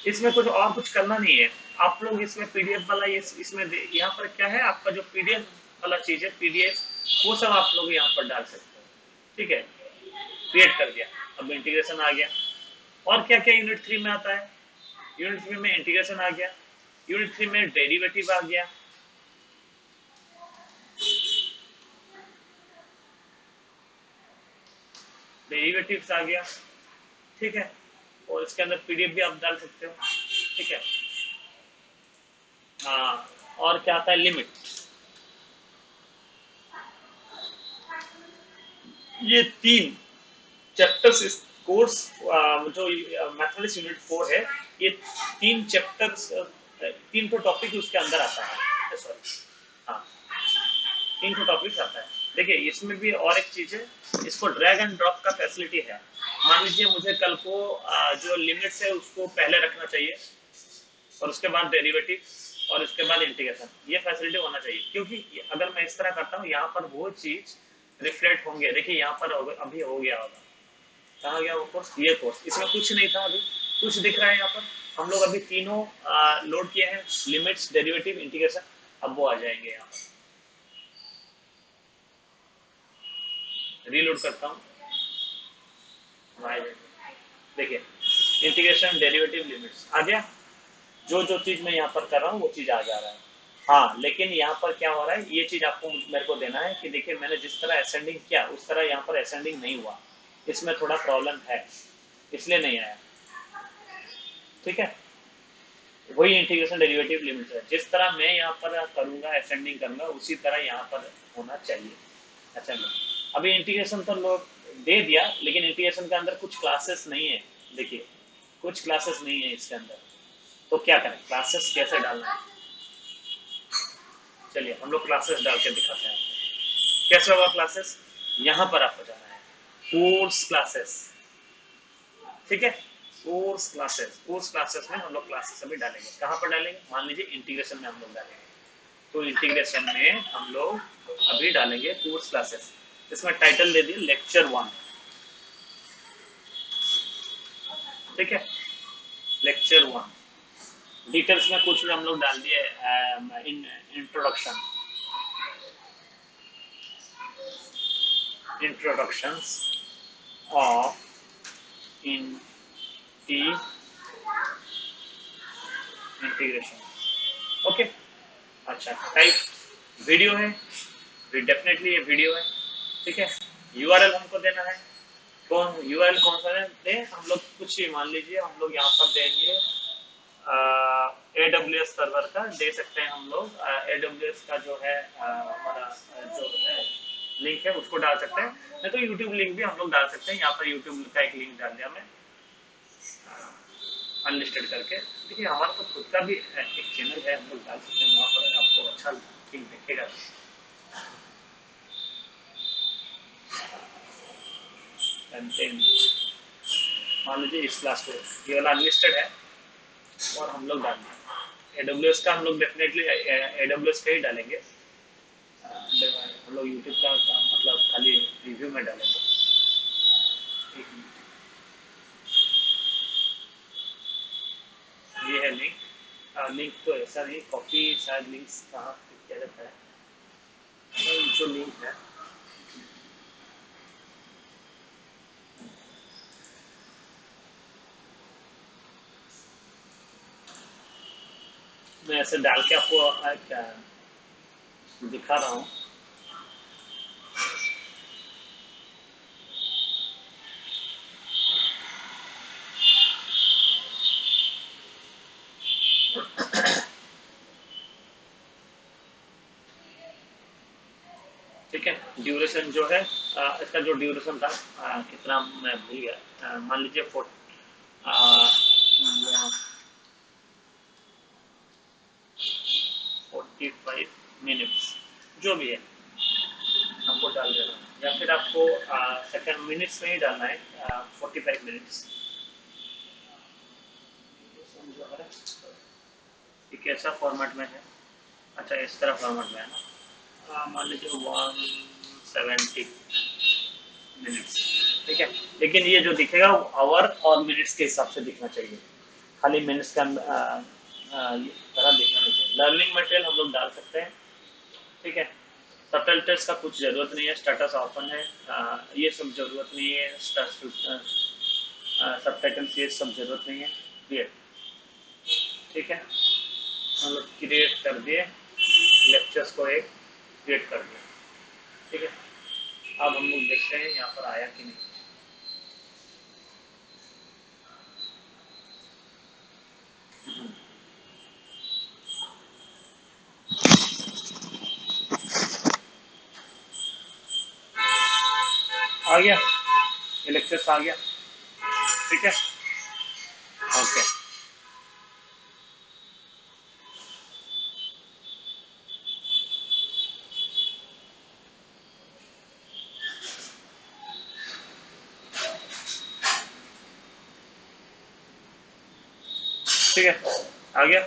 इसमें कुछ और कुछ करना नहीं है। आप लोग इसमें पीडीएफ वाला, ये इसमें यहाँ पर क्या है, आपका जो पीडीएफ वाला चीज है, पीडीएफ, वो सब आप लोग यहाँ पर डाल सकते हो। ठीक है, क्रिएट कर दिया, अब इंटीग्रेशन आ गया। और क्या क्या यूनिट 3 में आता है, यूनिट 3 में इंटीग्रेशन आ गया, यूनिट 3 में डेरिवेटिव आ गया, डेरिवेटिव्स आ गया। ठीक है, और इसके अंदर पीडीएफ भी आप डाल सकते हो। ठीक है, हाँ, और क्या आता है, लिमिट। ये तीन चैप्टर्स इस कोर्स, जो मैथमेटिक्स यूनिट 4 है, ये तीन चैप्टर्स, तीन तो टॉपिक उसके अंदर आता है, सॉरी, हाँ, तीन तो टॉपिक्स आता है। देखिए इसमें भी और एक चीज है, इसको ड्रैग एंड ड्रॉप का फैसिलिटी है। मान लीजिए मुझे कल को जो लिमिट्स है उसको पहले रखना चाहिए, और उसके बाद डेरिवेटिव, और उसके बाद इंटीग्रेशन, ये फैसिलिटी होना चाहिए। क्योंकि अगर मैं इस तरह करता हूँ, यहाँ पर वो चीज रिफ्लेक्ट होंगे। देखिए यहाँ पर अभी हो गया होगा, कहा गया वो कोर्स, ये कोर्स, इसमें कुछ नहीं था, अभी कुछ दिख रहा है यहाँ पर। हम लोग अभी तीनों लोड किए हैं, लिमिट्स, डेरिवेटिव, इंटीग्रेशन। अब वो आ जाएंगे यहाँ पर, रीलोड करता हूँ, देखिए इंटीग्रेशन, डेरिवेटिव, लिमिट्स आ गया। जो जो चीज मैं यहाँ पर कर रहा हूँ वो चीज आ जा रहा है। हाँ, लेकिन यहाँ पर क्या हो रहा है, ये चीज आपको मेरे को देना है कि देखिए मैंने जिस तरह असेंडिंग किया उस तरह यहाँ पर असेंडिंग नहीं हुआ, इसमें थोड़ा प्रॉब्लम है, इसलिए नहीं आया। ठीक है, वही इंटीग्रेशन, डेरिवेटिव, लिमिट है, जिस तरह मैं यहाँ पर करूंगा, असेंडिंग करूंगा, उसी तरह यहाँ पर होना चाहिए। अच्छा लो, अभी इंटीग्रेशन तो लोग दे दिया, लेकिन इंटीग्रेशन के अंदर कुछ क्लासेस नहीं है। देखिए कुछ क्लासेस नहीं है इसके अंदर, तो क्या करें, क्लासेस कैसे डालना है। चलिए हम लोग क्लासेस डाल के दिखाते हैं। कैसे होगा क्लासेस, यहाँ पर आपको जाना है, कोर्स क्लासेस। ठीक है, कोर्स क्लासेस, कोर्स क्लासेस में हम लोग क्लासेस अभी डालेंगे। कहाँ पर डालेंगे, मान लीजिए इंटीग्रेशन में हम लोग डालेंगे, तो इंटीग्रेशन में हम लोग अभी डालेंगे कोर्स क्लासेस। इसमें टाइटल दे दिए लेक्चर 1। ठीक है, लेक्चर 1, डिटेल्स में कुछ भी हम लोग डाल दिए, introduction, introductions of integration. Okay, अच्छा टाइप वीडियो है, डेफिनेटली ये वीडियो है। ठीक है, यूआरएल हमको देना है, कौन यूआरएल कौन सा दे, हम लोग कुछ ही मान लीजिए हम लोग यहाँ पर देंगे AWS सर्वर का दे सकते हैं हम लोग, AWS का जो है हमारा जो है लिंक है उसको डाल सकते हैं, नहीं तो यूट्यूब लिंक भी हम लोग डाल सकते हैं। यहाँ पर यूट्यूब का एक लिंक डाल दिया मैं, अनलिस्टेड करके। देखिए हमारा तो खुद का भी एक चैनल है, हम लोग डाल सकते हैं वहाँ पर, आपको अच्छा लिंक दिखेगा। कंटेंट मान लीजिए इस क्लास को, ये वाला अनलिस्टेड है, और हम लोग डाल देंगे AWS का, हम लोग डेफिनेटली AWS का ही डालेंगे। हम लोग यूट्यूब का मतलब खाली रिव्यू में डालेंगे। एक मिनट, ये है लिंक, लिंक तो ऐसा नहीं, कॉपी शायद लिंक्स कहाँ किया जाता है, जो लिंक है मैं ऐसे डाल के आपको दिखा रहा हूँ। ठीक है, ड्यूरेशन जो है, इसका जो ड्यूरेशन था, कितना मैं भूल गया, मान लीजिए 45 मिनट्स, जो भी है आपको डाल देना, या फिर आपको सेकंड मिनट्स में ही डालना है, 45 मिनट्स। जो है ये कैसा फॉर्मेट में है, अच्छा इस तरह फॉर्मेट में है ना, मान लीजिए 170 मिनट्स। ठीक है, लेकिन ये जो दिखेगा वो आवर और मिनट्स के हिसाब से दिखना चाहिए, खाली मिनट्स का तरह दिखना नहीं चाहिए। लर्निंग मटेरियल हम लोग डाल सकते हैं। ठीक है, सबटाइटल्स का कुछ जरूरत नहीं है, स्टेटस ओपन है, ये सब जरूरत नहीं है, सबटाइटल्स ये सब जरूरत नहीं है, क्लियर। ठीक है, हम लोग क्रिएट कर दिए, लेक्चर्स को एक क्रिएट कर दिया। ठीक है, अब हम लोग देखते हैं यहाँ पर आया कि नहीं। आ गया, ये लेक्चर्स आ गया, ठीक है, ओके। ठीक है, आ गया।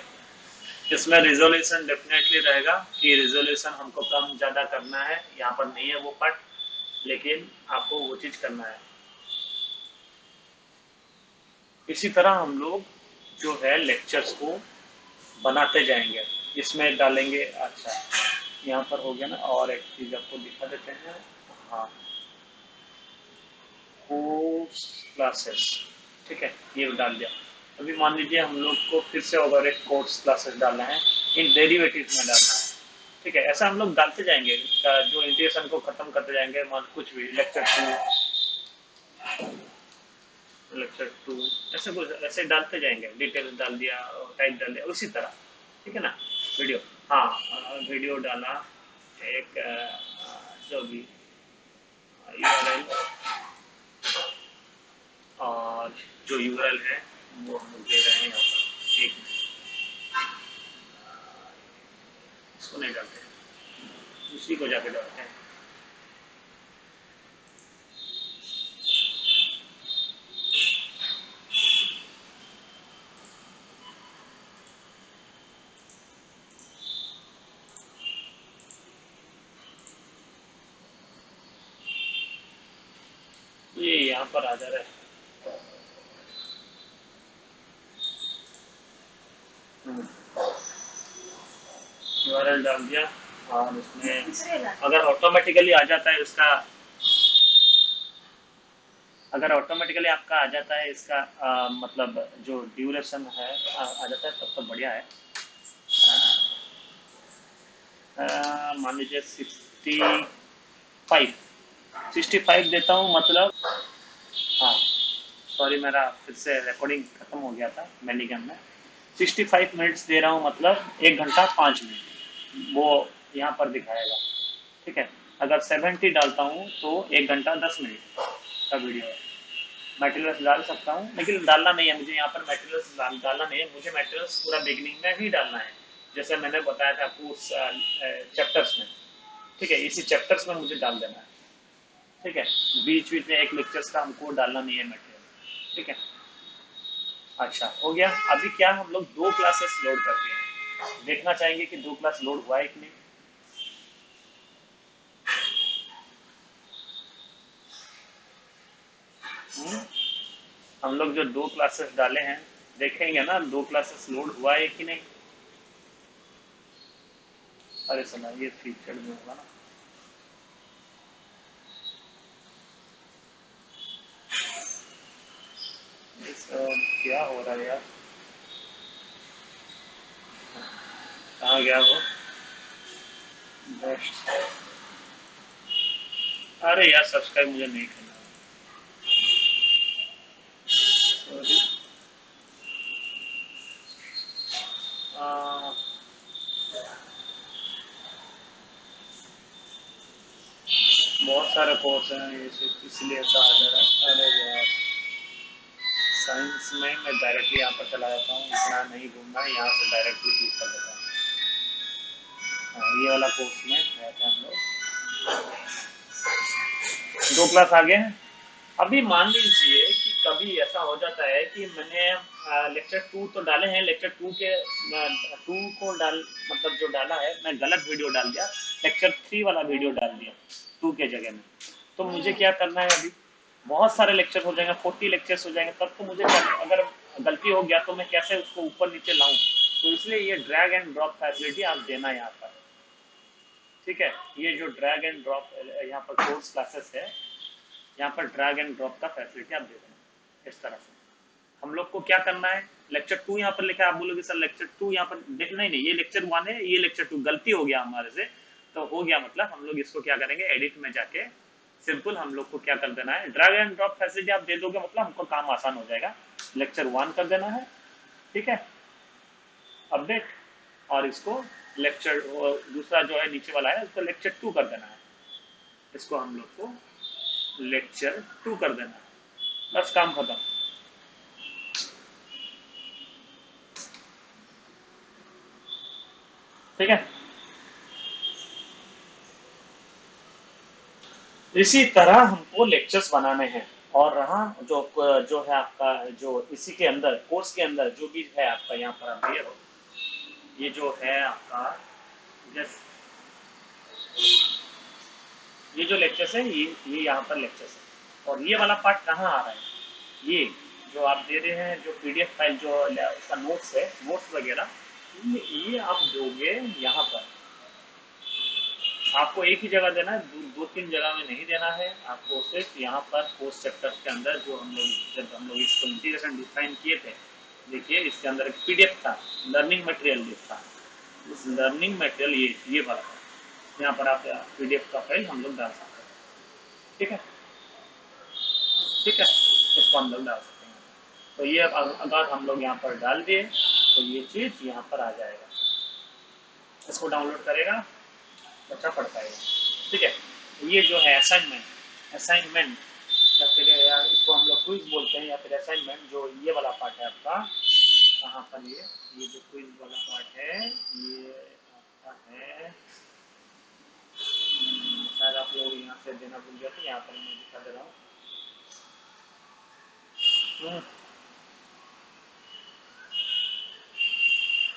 इसमें रिजोल्यूशन डेफिनेटली रहेगा कि रिजोल्यूशन हमको कम ज़्यादा करना है, यहाँ पर नहीं है वो पार्ट, लेकिन आपको वो चीज़ करना है। इसी तरह हम लोग जो है लेक्चर्स को बनाते जाएंगे, इसमें डालेंगे। अच्छा, यहाँ पर हो गया ना, और एक चीज़ आपको दिखा देते हैं। हाँ, कोर्स क्लासेस, ठीक है, ये डाल दिया। अभी मान लीजिए हम लोग को फिर से अगर एक कोर्स क्लासेस डालना है, इन डेरिवेटिव में डालना है, ठीक है, ऐसा हम लोग डालते जाएंगे। जो इंटीग्रेशन को खत्म करते जाएंगे, मान कुछ भी लेक्चर 2, लेक्चर 2, ऐसे कुछ ऐसे डालते जाएंगे, डिटेल डाल दिया, टाइप डाल दिया, उसी तरह, ठीक है ना। वीडियो, हाँ, वीडियो डाला, एक जो भी यूआरएल, और जो यूआरएल है वो हम लोग दे रहे हैं यहाँ पर। एक मिनट, इसको नहीं डालते हैं, उसी को जाके डालते हैं। ये यहाँ पर आ जा रहा है। यूआरएल डाल दिया, और उसमें अगर ऑटोमेटिकली आ जाता है इसका, अगर ऑटोमेटिकली आपका आ जाता है इसका मतलब जो ड्यूरेशन है आ जाता है, तब तो बढ़िया है। मान लीजिए 65, 65 देता हूँ मतलब। हाँ, सॉरी, मेरा फिर से रिकॉर्डिंग खत्म हो गया था मैनिगन में। 65 मिनट्स दे रहा हूँ मतलब 1 घंटा 5 मिनट, वो यहाँ पर दिखाएगा, ठीक है। अगर 70 डालता हूँ तो 1 घंटा 10 मिनट का वीडियो है। मटेरियल्स डाल सकता हूँ, लेकिन डालना नहीं है मुझे यहाँ पर, मटेरियल्स डालना नहीं है मुझे, मटेरियल्स पूरा बिगनिंग में ही डालना है, जैसे मैंने बताया था आपको उस चैप्टर्स में, ठीक है, इसी चैप्टर्स में मुझे डाल देना है, ठीक है। बीच बीच में एक लेक्चर्स का हमको डालना नहीं है मटेरियल, ठीक है। अच्छा, हो गया। अभी क्या हम लोग 2 क्लासेस लोड करते हैं, देखना चाहेंगे कि 2 क्लास लोड हुआ है कि नहीं। हम्म? हम लोग जो 2 क्लासेस डाले हैं, देखेंगे ना 2 क्लासेस लोड हुआ है कि नहीं। अरे सुना, ये फीचर में होगा ना। इस क्या हो रहा है यार, कहाँ गया वो बेस्ट। अरे यार, सब्सक्राइब मुझे नहीं करना है, सॉरी। आ, बहुत सारे कोर्स हैं, ये इसलिए ऐसा आ जा रहा है। अरे यार, साइंस में मैं डायरेक्टली यहाँ पर चला जाता हूँ, इतना नहीं घूमना है, यहाँ से डायरेक्टली क्लिक कर देता हूँ। हाँ, ये वाला कोर्स में गए थे हम लोग। 2 क्लास आ गए हैं। अभी मान लीजिए कि कभी ऐसा हो जाता है कि मैंने लेक्चर 2 तो डाले हैं, लेक्चर 2 के 2 को डाल मतलब जो डाला है, मैं गलत वीडियो डाल दिया, लेक्चर 3 वाला वीडियो डाल दिया 2 के जगह में। तो मुझे क्या करना है अभी, बहुत सारे लेक्चर हो जाएंगे, 40 लेक्चर्स हो जाएंगे, तब तो मुझे अगर गलती हो गया तो मैं कैसे उसको ऊपर नीचे लाऊं। तो इसलिए ये ड्रैग एंड ड्रॉप फैसिलिटी आप देना यहाँ पर, ठीक है। ये जो ड्रैग एंड ड्रॉप यहाँ पर कोर्स क्लासेस है, यहाँ पर ड्रैग एंड ड्रॉप का फैसिलिटी आप दे देना इस तरह से। हम लोग को क्या करना है, लेक्चर 2 यहाँ पर लिखा है, आप बोलोगे सर लेक्चर 2 यहाँ पर देखना ही नहीं, ये लेक्चर 1 है, ये लेक्चर 2, गलती हो गया हमारे से। तो हो गया मतलब हम लोग इसको क्या करेंगे, एडिट में जाके सिंपल हम लोग को क्या कर देना है, ड्रैग एंड ड्रॉप फैसिलिटी आप दे दोगे मतलब हमको काम आसान हो जाएगा। लेक्चर 1 कर देना है, ठीक है, अपडेट, और इसको लेक्चर दूसरा जो है नीचे वाला है उसको लेक्चर 2 कर देना है। इसको हम लोग को लेक्चर 2 कर देना, बस काम खत्म। ठीक है, इसी तरह हमको लेक्चर्स बनाने हैं। और रहा जो जो है आपका, जो इसी के अंदर कोर्स के अंदर जो भी है आपका, यहाँ पर आप ये जो है आपका, जैसे ये जो लेक्चर्स है, ये यहाँ पर लेक्चर्स है। और ये वाला पार्ट कहाँ आ रहा है, ये जो आप दे रहे हैं, जो पीडीएफ फाइल, जो उसका नोट्स है, नोट्स वगैरह, ये आप दोगे यहाँ पर। आपको एक ही जगह देना है, दो तीन जगह में नहीं देना है आपको। सिर्फ यहाँ पर कोर्स चैप्टर के अंदर, जो हम लोग जब हम लोग इसको इंटीग्रेशन डिफाइन किए थे, देखिए इसके अंदर एक पीडीएफ था, लर्निंग मटेरियल था। उस लर्निंग मटेरियल ये वाला है, यहाँ पर आप पीडीएफ का फाइल हम लोग डाल सकते हैं। ठीक है, ठीक है, इसको हम लोग डाल सकते हैं। तो ये अगर हम लोग यहाँ पर डाल दिए तो ये चीज़ यहाँ पर आ जाएगा। इसको डाउनलोड करेगा, बच्चा पढ़ पाएगा। ठीक है, ये जो है असाइनमेंट, असाइनमेंट या फिर इसको हम लोग क्विज बोलते हैं, या फिर असाइनमेंट, जो ये वाला पार्ट है आपका, कहाँ पर ये जो क्विज वाला पार्ट है, ये आपका है, शायद आप लोग यहाँ से देना भूल गया था, यहाँ पर मैं दिखा दे रहा हूँ।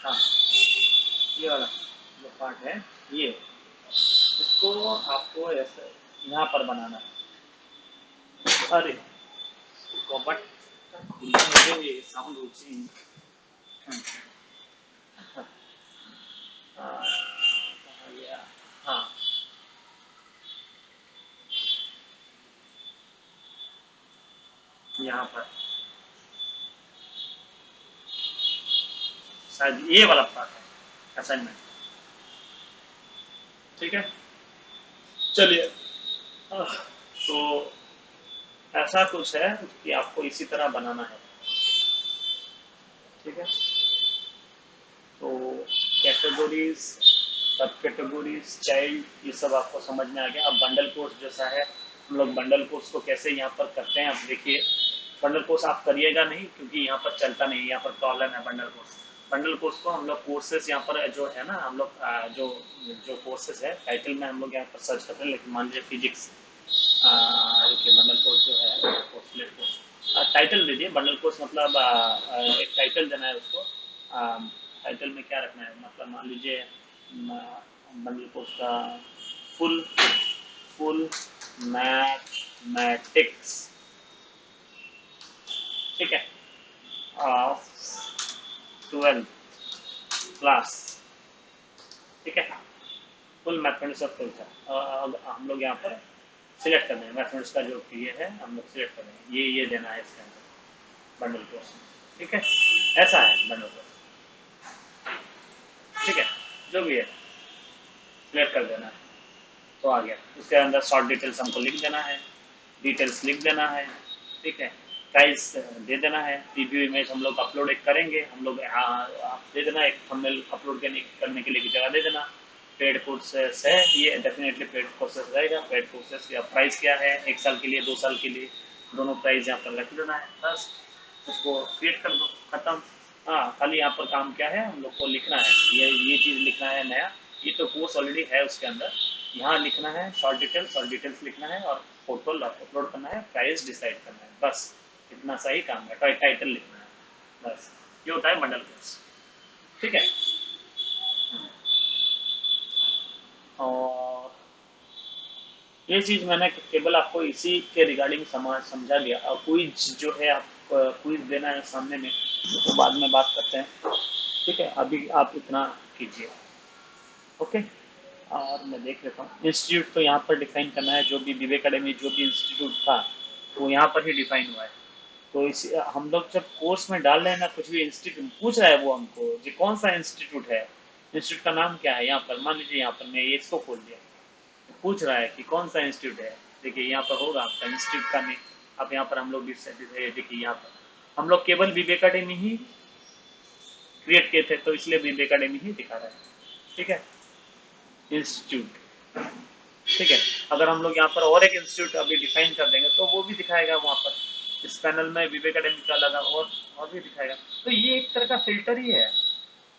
हाँ, ये वाला जो पार्ट है, ये इसको आपको ऐसे यहाँ पर बनाना है। अरे कॉपट मुझे साउंड रुचि, कहाँ गया, हाँ, यहाँ पर शायद ये वाला पार्ट है, असाइनमेंट। ठीक है, चलिए। तो ऐसा कुछ है कि आपको इसी तरह बनाना है। ठीक है, तो कैटेगरीज, सब कैटेगरीज, चाइल्ड, ये सब आपको समझ में आ गया। अब बंडल कोर्स जैसा है, हम लोग बंडल कोर्स को कैसे यहाँ पर करते हैं, आप देखिए। बंडल कोर्स आप करिएगा नहीं, क्योंकि यहाँ पर चलता नहीं, यहाँ पर प्रॉब्लम है बंडल कोर्स। बंडल कोर्स को हम लोग कोर्सेज यहाँ पर जो है ना, हम लोग जो जो कोर्सेज है, टाइटल में हम लोग यहाँ पर सर्च करते हैं। लेकिन मान लीजिए फिजिक्स, रुकिए, बंडल कोर्स जो है, कोर्स कोर्स टाइटल दीजिए। बंडल कोर्स मतलब एक टाइटल देना है उसको। टाइटल में क्या रखना है, मतलब मान लीजिए बंडल कोर्स का फुल फुल मैथमेटिक्स। ठीक है, ऑफ 12th क्लास। ठीक है, फुल मैथमेटिक्स ऑफ 12th है। हम लोग यहाँ पर सिलेक्ट कर देंगे मैथमेटिक्स का जो ये है, हम लोग सिलेक्ट कर देंगे, ये देना है इसके अंदर बंडल कोर्स। ठीक है, ऐसा है बंडल कोर्स। ठीक है, जो भी है सिलेक्ट कर देना है, तो आ गया। उसके अंदर शॉर्ट डिटेल्स हमको लिख देना है, डिटेल्स लिख देना है। ठीक है, प्राइस दे देना है। रिव्यू इमेज हम लोग अपलोड एक करेंगे, हम लोग आप दे देना, एक थंबनेल अपलोड करने के लिए जगह दे देना। पेड कोर्सेस है, ये डेफिनेटली पेड कोर्सेस रहेगा। पेड कोर्सेस का प्राइस क्या है, 1 साल के लिए, 2 साल के लिए, दोनों प्राइस यहाँ पर रख देना है। बस उसको क्रिएट कर दो, खत्म। हाँ, खाली यहाँ पर काम क्या है, हम लोग को लिखना है, ये चीज़ लिखना है नया। ये तो कोर्स ऑलरेडी है उसके अंदर। यहाँ लिखना है शॉर्ट डिटेल्स लिखना है, और फोटो अपलोड करना है, प्राइस डिसाइड करना है, बस इतना सा ही काम है। टाइटल लिखना है, बस ये होता है बंडल कोर्स। ठीक है, और ये चीज़ मैंने केवल आपको इसी के रिगार्डिंग समझा दिया। और क्विज जो है, आप क्विज देना है सामने में, तो बाद में बात करते हैं। ठीक है, अभी आप इतना कीजिए। ओके, और मैं देख लेता हूँ इंस्टीट्यूट, तो यहाँ पर डिफाइन करना है। जो भी विवेक अकेडमी जो भी इंस्टीट्यूट था, वो यहाँ पर ही डिफाइन हुआ है। तो इस हम लोग जब कोर्स में डाल रहे हैं ना, कुछ भी इंस्टीट्यूट पूछ रहा है वो हमको, जी कौन सा इंस्टीट्यूट है, इंस्टीट्यूट का नाम क्या है। यहाँ पर मान लीजिए, यहाँ पर मैं ये इसको खोल दिया, तो पूछ रहा है कि कौन सा इंस्टीट्यूट है। देखिए यहाँ पर होगा आपका इंस्टीट्यूट का नेम। अब यहाँ पर हम लोग देखिए, यहाँ पर हम लोग केवल विवेक अकेडमी ही क्रिएट किए थे, तो इसलिए विवेक अकेडमी ही दिखा रहा है। ठीक है, इंस्टीट्यूट, ठीक है। अगर हम लोग यहाँ पर और एक इंस्टीट्यूट अभी डिफाइन कर देंगे तो वो भी दिखाएगा वहाँ पर, इस पैनल में विवेक एकेडमी का लगा और भी दिखाएगा। तो ये एक तरह का फिल्टर ही है।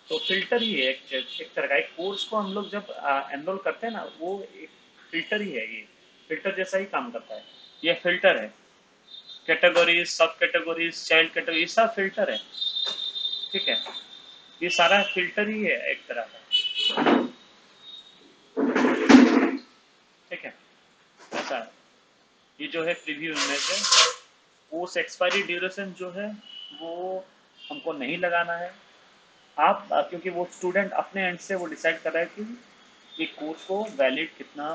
तो फिल्टर ही है एक तरह का, एक कोर्स को हम लोग जब एनरोल करते हैं ना, वो एक फिल्टर ही है। ये फिल्टर जैसा ही काम करता है। ये फिल्टर है, कैटेगरीज, सब कैटेगरीज, चाइल्ड कैटेगरी, ये सब फिल्टर है। ठीक है, ये सारा फिल्टर ही है एक तरह का। ठीक है, ऐसा है। ये जो है प्रीव्यू इमेज है। कोर्स एक्सपायरी ड्यूरेशन जो है वो हमको नहीं लगाना है। आप क्योंकि वो स्टूडेंट अपने एंड से वो डिसाइड कर रहा है कि एक कोर्स को वैलिड कितना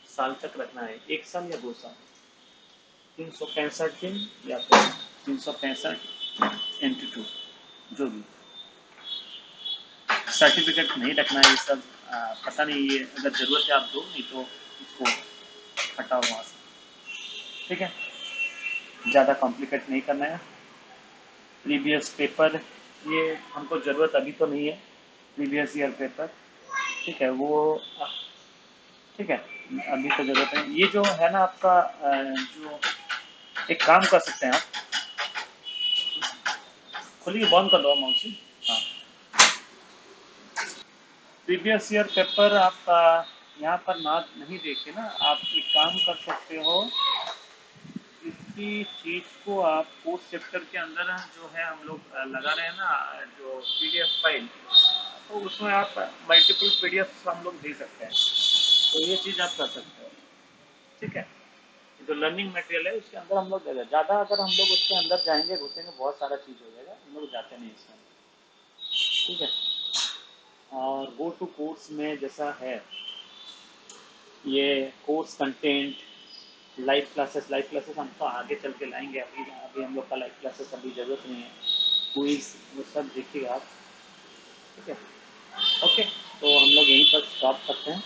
साल तक रखना है, 1 साल या 2 साल, 365 दिन या फिर 365 × 2, जो भी। सर्टिफिकेट नहीं रखना है ये सब। पता नहीं, ये अगर ज़रूरत है आप दो, नहीं तो इसको हटाओ वहाँ से। ठीक है, ज़्यादा कॉम्प्लिकेट नहीं करना है। प्रीवियस पेपर, ये हमको ज़रूरत अभी तो नहीं है, प्रीवियस ईयर पेपर। ठीक है, वो ठीक है, अभी तो ज़रूरत है। ये जो है ना आपका जो एक काम कर सकते हैं आप, खोलिए, बंद कर दो मौसी। हाँ, प्रीवियस ईयर पेपर आप यहाँ पर ना नहीं देखे ना, आप एक काम कर सकते हो, इसी चीज को आप कोर्स चैप्टर के अंदर जो है हम लोग लगा रहे हैं ना, जो पीडीएफ फाइल, तो उसमें आप मल्टीपल पीडीएफ हम लोग दे सकते हैं। तो ये चीज आप कर सकते हो। ठीक है, जो लर्निंग मटेरियल है उसके अंदर हम लोग दे दें। ज़्यादा अगर हम लोग उसके अंदर जाएंगे घुसेंगे बहुत सारा चीज़ हो जाएगा, हम लोग जाते नहीं इसमें। ठीक है, और गो टू कोर्स में जैसा है, ये कोर्स कंटेंट, लाइव क्लासेस हम तो आगे चल के लाएंगे। अभी अभी हम लोग का लाइव क्लासेस अभी ज़रूरत नहीं है। क्विज वो सब देखिएगा आप। ठीक है, ओके, तो हम लोग यहीं पर स्टॉप करते हैं।